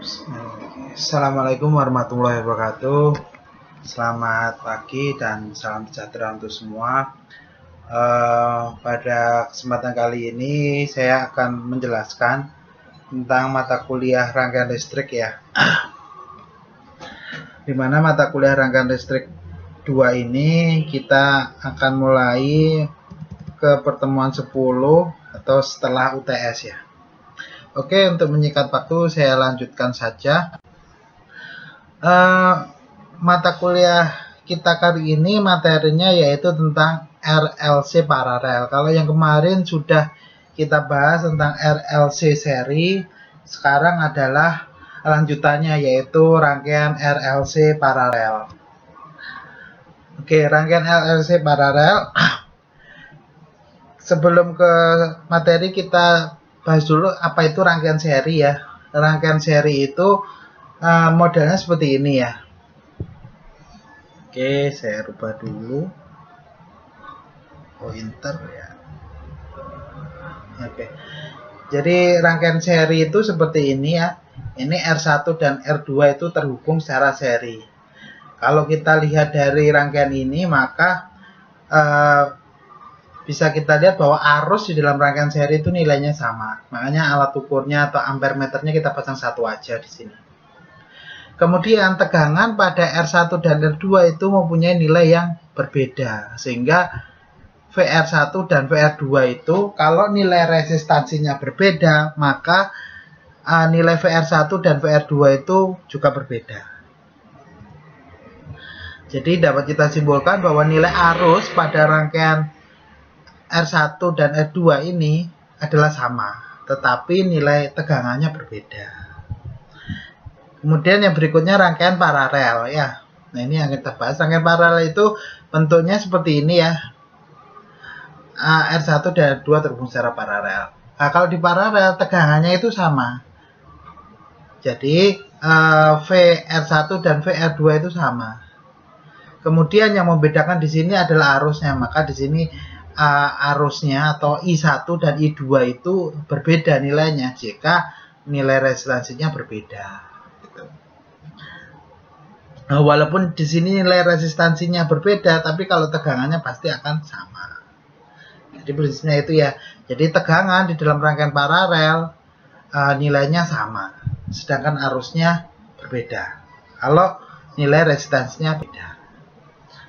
Assalamualaikum warahmatullahi wabarakatuh. Selamat pagi dan salam sejahtera untuk semua. Pada kesempatan kali ini saya akan menjelaskan tentang mata kuliah rangkaian listrik ya. Dimana mata kuliah rangkaian listrik 2 ini kita akan mulai ke pertemuan 10 atau setelah UTS ya. Oke, untuk menyingkat waktu saya lanjutkan saja. Mata kuliah kita kali ini materinya yaitu tentang RLC paralel. Kalau yang kemarin sudah kita bahas tentang RLC seri, sekarang adalah lanjutannya yaitu rangkaian RLC paralel. Oke, rangkaian RLC paralel. Sebelum ke materi kita bahas dulu apa itu rangkaian seri ya. Rangkaian seri itu modelnya seperti ini ya. Oke, saya rubah dulu pointer ya. Oke. Jadi rangkaian seri itu seperti ini ya. Ini R1 dan R2 itu terhubung secara seri. Kalau kita lihat dari rangkaian ini maka bisa kita lihat bahwa arus di dalam rangkaian seri itu nilainya sama. Makanya alat ukurnya atau ampere meternya kita pasang satu aja di sini. Kemudian tegangan pada R1 dan R2 itu mempunyai nilai yang berbeda. Sehingga VR1 dan VR2 itu kalau nilai resistansinya berbeda, maka nilai VR1 dan VR2 itu juga berbeda. Jadi dapat kita simpulkan bahwa nilai arus pada rangkaian R1 dan R2 ini adalah sama, tetapi nilai tegangannya berbeda. Kemudian yang berikutnya rangkaian paralel ya. Nah, ini yang kita bahas. Rangkaian paralel itu bentuknya seperti ini ya. R1 dan R2 terhubung secara paralel. Nah, kalau di paralel tegangannya itu sama. Jadi VR1 dan VR2 itu sama. Kemudian yang membedakan di sini adalah arusnya. Maka di sini arusnya atau I1 dan I2 itu berbeda nilainya jika nilai resistansinya berbeda. Gitu. Nah, walaupun di sini nilai resistansinya berbeda, tapi kalau tegangannya pasti akan sama. Jadi prinsipnya itu ya. Jadi tegangan di dalam rangkaian paralel nilainya sama, sedangkan arusnya berbeda. Kalau nilai resistansinya beda.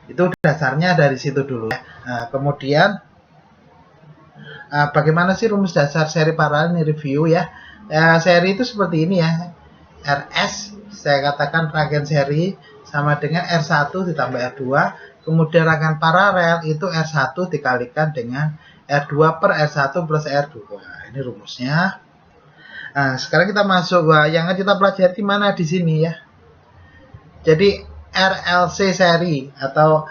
Itu dasarnya dari situ dulu ya. Nah, kemudian bagaimana sih rumus dasar seri paralel ini review ya. Seri itu seperti ini ya. RS saya katakan rangkaian seri sama dengan R1 ditambah R2. Kemudian rangkaian paralel itu R1 dikalikan dengan R2 per R1 plus R2. Ini rumusnya. Nah, sekarang kita masuk yang kita pelajari mana di sini ya. Jadi RLC seri atau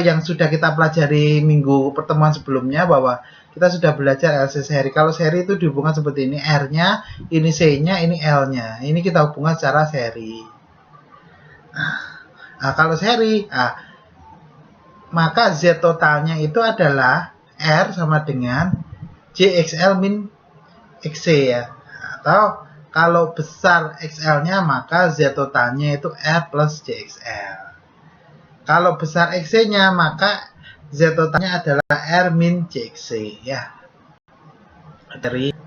yang sudah kita pelajari minggu pertemuan sebelumnya bahwa kita sudah belajar RLC seri. Kalau seri itu dihubungkan seperti ini, R-nya, ini C-nya, ini L-nya. Ini kita hubungkan secara seri. Nah, kalau seri, maka Z totalnya itu adalah R sama dengan JXL min XC ya. Atau kalau besar XL-nya maka Z totalnya itu R plus JXL. Kalau besar XC-nya maka Z totalnya adalah R min JXC ya.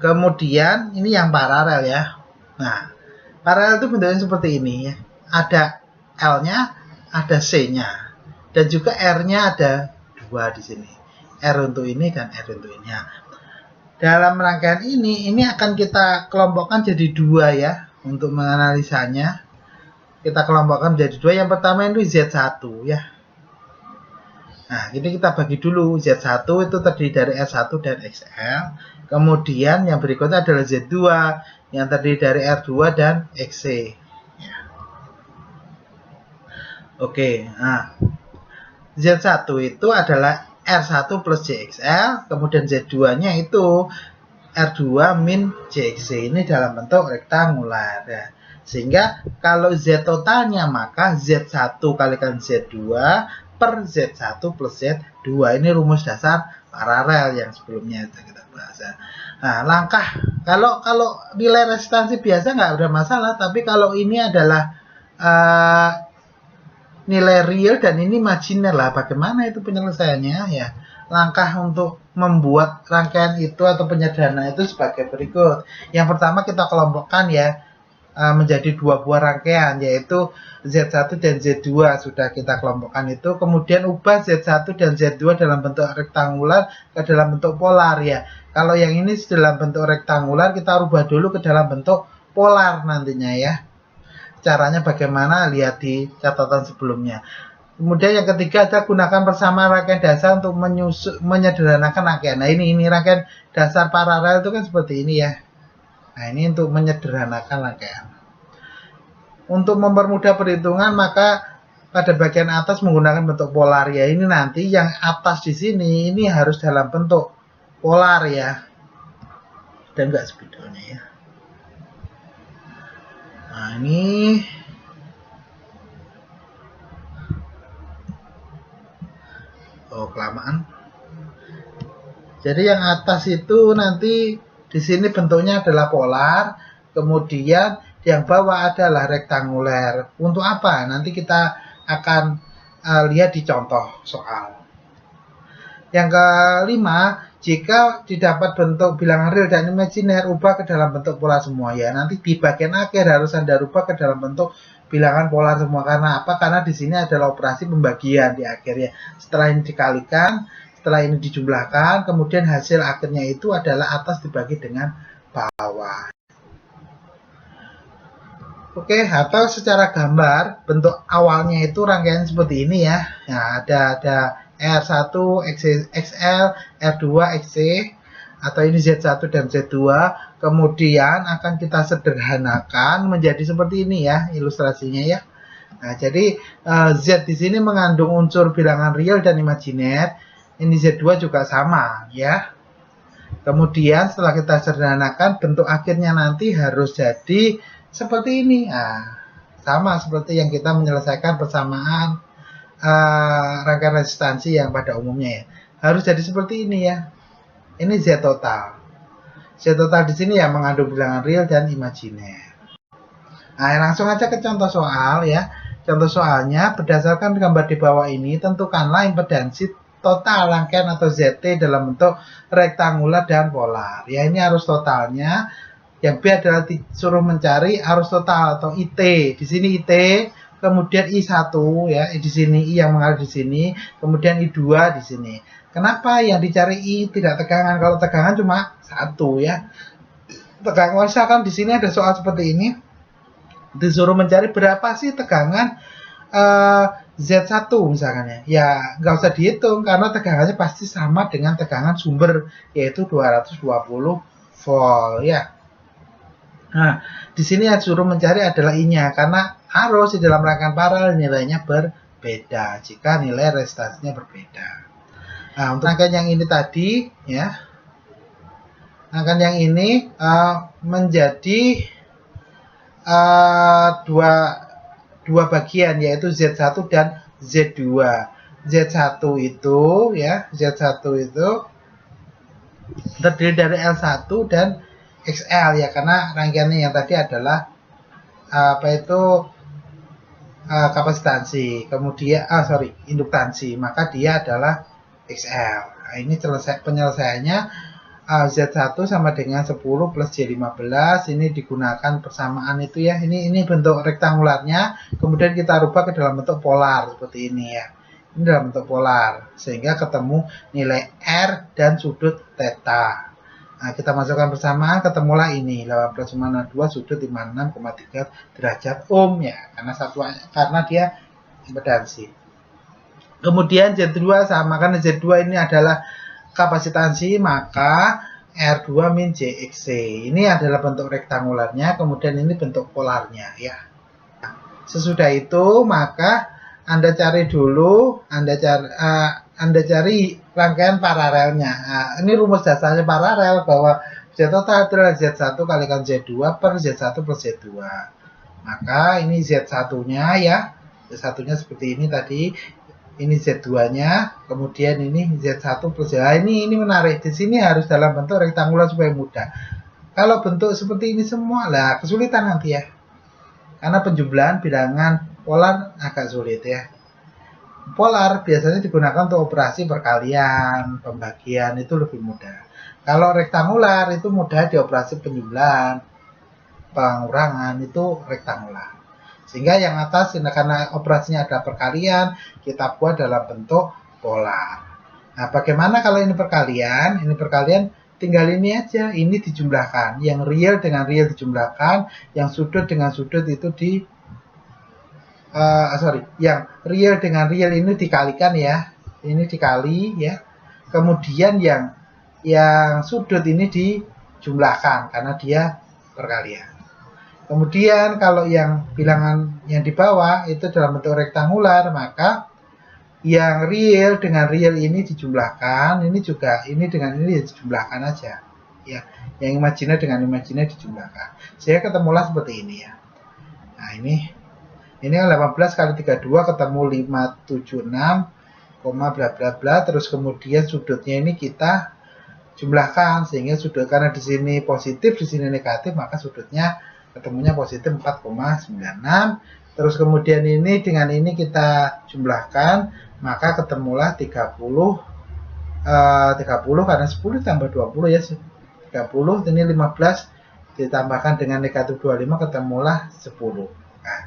Kemudian ini yang paralel ya. Nah, paralel itu bentuknya seperti ini ya. Ada L-nya, ada C-nya. Dan juga R-nya ada 2 di sini. R untuk ini dan R untuk ini. Dalam rangkaian ini akan kita kelompokkan jadi 2 ya. Untuk menganalisanya kita kelompokkan menjadi 2. Yang pertama itu Z1 ya. Nah, ini kita bagi dulu. Z1 itu terdiri dari R1 dan XL. Kemudian yang berikutnya adalah Z2 yang terdiri dari R2 dan XC ya. Oke, nah Z1 itu adalah R1 plus JXL, kemudian Z2-nya itu R2 min JXC. Ini dalam bentuk rektangular ya. Sehingga kalau Z totalnya maka Z1 kalikan Z2 per Z1 plus Z2. Ini rumus dasar paralel yang sebelumnya kita bahas ya. Nah, langkah kalau nilai resistansi biasa nggak ada masalah, tapi kalau ini adalah nilai real dan ini imajiner lah, bagaimana itu penyelesaiannya ya. Langkah untuk membuat rangkaian itu atau penyederhanaan itu sebagai berikut. Yang pertama kita kelompokkan ya menjadi dua buah rangkaian, yaitu Z1 dan Z2 sudah kita kelompokkan itu. Kemudian ubah Z1 dan Z2 dalam bentuk rektangular ke dalam bentuk polar ya. Kalau yang ini dalam bentuk rektangular, kita ubah dulu ke dalam bentuk polar nantinya ya. Caranya bagaimana, lihat di catatan sebelumnya. Kemudian yang ketiga adalah gunakan persamaan rangkaian dasar untuk menyederhanakan rangkaian. Nah ini rangkaian dasar paralel itu kan seperti ini ya. Nah ini untuk menyederhanakan rangkaian. Untuk mempermudah perhitungan maka pada bagian atas menggunakan bentuk polar ya. Ini nanti yang atas di sini ini harus dalam bentuk polar ya. Dan enggak sebetulnya ya. Nah ini kelamaan. Jadi yang atas itu nanti di sini bentuknya adalah polar, kemudian yang bawah adalah rektanguler. Untuk apa? Nanti kita akan lihat di contoh soal. Yang kelima, jika didapat bentuk bilangan real dan imajiner, ubah ke dalam bentuk polar semua ya. Nanti di bagian akhir harus Anda rubah ke dalam bentuk bilangan polar semua. Karena apa? Karena di sini adalah operasi pembagian di akhirnya. Setelah ini dikalikan, setelah ini dijumlahkan, kemudian hasil akhirnya itu adalah atas dibagi dengan bawah. Oke, atau secara gambar bentuk awalnya itu rangkaian seperti ini ya. Nah, ada R1 XL, R2 XC, atau ini Z1 dan Z2. Kemudian akan kita sederhanakan menjadi seperti ini ya ilustrasinya ya. Nah, jadi Z di sini mengandung unsur bilangan real dan imajiner. Ini Z2 juga sama ya. Kemudian setelah kita sederhanakan, bentuk akhirnya nanti harus jadi seperti ini. Nah, sama seperti yang kita menyelesaikan persamaan rangkaian resistansi yang pada umumnya ya. Harus jadi seperti ini ya. Ini Z total. Z total di sini ya mengandung bilangan real dan imajiner. Nah, langsung aja ke contoh soal ya. Contoh soalnya, berdasarkan gambar di bawah ini, tentukanlah impedansi total rangkaian atau ZT dalam bentuk rektangular dan polar. Ya, ini arus totalnya. Yang B adalah disuruh mencari arus total atau IT. Di sini IT, kemudian I1 ya, di sini I yang mengalir di sini, kemudian I2 di sini. Kenapa yang dicari I tidak tegangan? Kalau tegangan cuma satu ya. Tegangan, misalkan di sini ada soal seperti ini. Disuruh mencari berapa sih tegangan Z1 misalkan ya. Ya nggak usah dihitung karena tegangannya pasti sama dengan tegangan sumber, yaitu 220 volt ya. Nah, di sini yang disuruh mencari adalah I-nya karena arus di dalam rangkaian paralel nilainya berbeda jika nilai resistansinya berbeda. Nah, untuk rangkaian yang ini tadi ya. Rangkaian yang ini menjadi dua bagian, yaitu Z1 dan Z2. Z1 itu ya, Z1 itu terdiri dari L1 dan XL ya, karena rangkaiannya yang tadi adalah kapasitansi, kemudian induktansi, maka dia adalah XL. Nah, ini penyelesaiannya Z1 sama dengan 10 plus J15. Ini digunakan persamaan itu ya. Ini bentuk rektangularnya, kemudian kita rubah ke dalam bentuk polar seperti ini ya. Ini dalam bentuk polar sehingga ketemu nilai R dan sudut theta. Nah, kita masukkan persamaan, ketemulah ini 18,2 sudut 56,3 derajat ohm ya, karena dia impedansi. Kemudian Z2 sama, karena Z2 ini adalah kapasitansi, maka R2 min JXC. Ini adalah bentuk rektangularnya, kemudian ini bentuk polarnya ya. Sesudah itu maka Anda cari dulu, Anda cari rangkaian paralelnya. Nah, ini rumus dasarnya paralel bahwa Z total adalah Z1 kalikan Z2 per Z1 plus Z2. Maka ini Z1-nya ya. Z1-nya seperti ini tadi. ini Z2-nya, kemudian ini Z1 plus Z. Ini menarik. Di sini harus dalam bentuk rektangular supaya mudah. Kalau bentuk seperti ini semua, lah kesulitan nanti ya. Karena penjumlahan bilangan polar agak sulit ya. Polar biasanya digunakan untuk operasi perkalian, pembagian, itu lebih mudah. Kalau rektangular itu mudah dioperasi penjumlahan, pengurangan, itu rektangular. Sehingga yang atas karena operasinya ada perkalian, kita buat dalam bentuk polar. Nah, bagaimana kalau ini perkalian? Ini perkalian tinggal ini aja, ini dijumlahkan. Yang real dengan real dijumlahkan, yang sudut dengan sudut itu yang real dengan real ini dikalikan ya. Ini dikali ya. Kemudian yang sudut ini dijumlahkan karena dia perkalian. Kemudian kalau yang bilangan yang di bawah itu dalam bentuk rektangular, maka yang real dengan real ini dijumlahkan, ini juga ini dengan ini dijumlahkan aja. Ya, yang imajiner dengan imajiner dijumlahkan. Sehingga ketemulah seperti ini ya. Nah, ini kan 18 kali 32 ketemu 576, bla bla bla, terus kemudian sudutnya ini kita jumlahkan sehingga sudut, karena di sini positif, di sini negatif, maka sudutnya ketemunya positif 4,96. Terus kemudian ini dengan ini kita jumlahkan, maka ketemulah 30 karena 10 tambah 20 ya 30, ini 15 ditambahkan dengan negatif 25 ketemulah 10. Nah,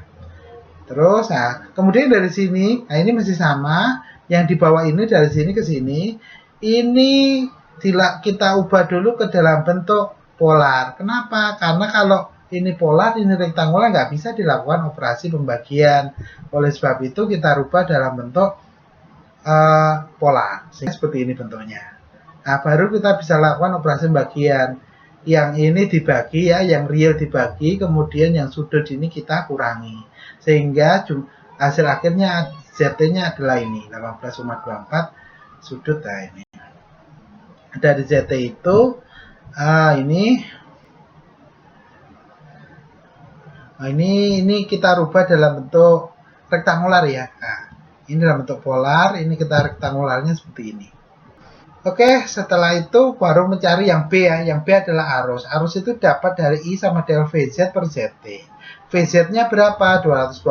terus kemudian dari sini, nah ini masih sama, yang di bawah ini dari sini ke sini, ini kita ubah dulu ke dalam bentuk polar. Kenapa? Karena kalau ini polar, ini rektangular, nggak bisa dilakukan operasi pembagian. Oleh sebab itu kita rubah dalam bentuk polar. Seperti ini bentuknya. Nah, baru kita bisa lakukan operasi pembagian. Yang ini dibagi ya, yang real dibagi, kemudian yang sudut ini kita kurangi. Sehingga hasil akhirnya ZT-nya adalah ini, 18,24 sudut. Nah, ini. Dari ZT itu, ini kita rubah dalam bentuk rektangular ya. Nah, ini dalam bentuk polar, ini kita rektangularnya seperti ini. Oke, setelah itu baru mencari yang B ya. Yang B adalah arus. Arus itu dapat dari I sama del VZ per ZT. VZ-nya berapa? 220,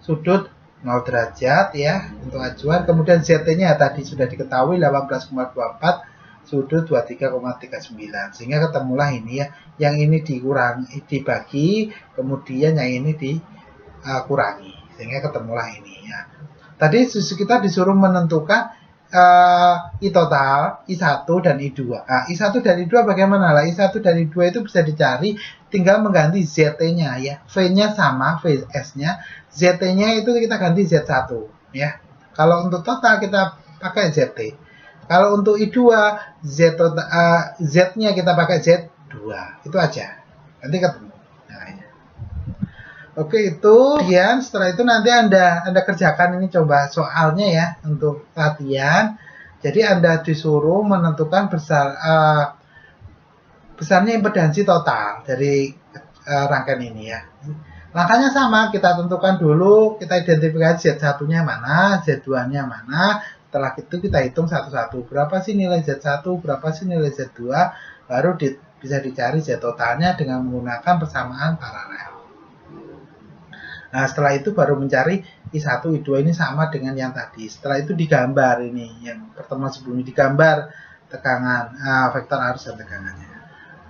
sudut 0 derajat ya untuk acuan. Kemudian ZT-nya tadi sudah diketahui 18,24. Sudut 23,39, sehingga ketemulah ini ya, yang ini dibagi, kemudian yang ini dikurangi, sehingga ketemulah ini ya. Tadi kita disuruh menentukan I total, I1 dan I2. Nah, I1 dan I2 bagaimana lah? I1 dan I2 itu bisa dicari, tinggal mengganti ZT-nya ya. V-nya sama, VS-nya, ZT-nya itu kita ganti Z1 ya. Kalau untuk total kita pakai ZT. Kalau untuk I2, Z-nya kita pakai Z2. Itu aja. Nanti ketemu. Nah, ya. Oke, itu. Kemudian setelah itu nanti Anda kerjakan ini, coba soalnya ya, untuk latihan. Jadi Anda disuruh menentukan besarnya impedansi total dari rangkaian ini ya. Langkahnya sama, kita tentukan dulu, kita identifikasi Z1-nya mana, Z2-nya mana. Setelah itu kita hitung satu-satu, berapa sih nilai Z1, berapa sih nilai Z2, baru bisa dicari Z totalnya dengan menggunakan persamaan paralel. Nah, setelah itu baru mencari I1, I2 ini sama dengan yang tadi. Setelah itu digambar ini, yang pertemuan sebelumnya digambar tegangan, vektor arus dan tegangannya.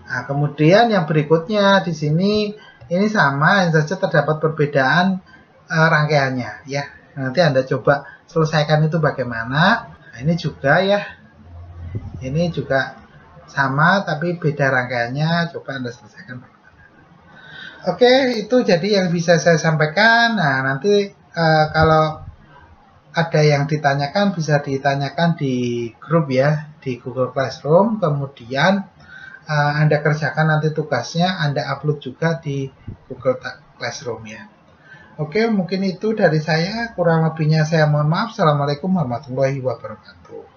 Nah, kemudian yang berikutnya di sini, ini sama, yang saja terdapat perbedaan rangkaiannya ya. Nanti Anda coba selesaikan itu bagaimana. Nah, ini juga ya, ini juga sama tapi beda rangkaiannya, coba Anda selesaikan bagaimana. Oke, itu jadi yang bisa saya sampaikan. Nah, nanti kalau ada yang ditanyakan bisa ditanyakan di grup ya, di Google Classroom. Kemudian Anda kerjakan nanti tugasnya, Anda upload juga di Google Classroom ya. Oke, mungkin itu dari saya. Kurang lebihnya saya mohon maaf. Assalamualaikum warahmatullahi wabarakatuh.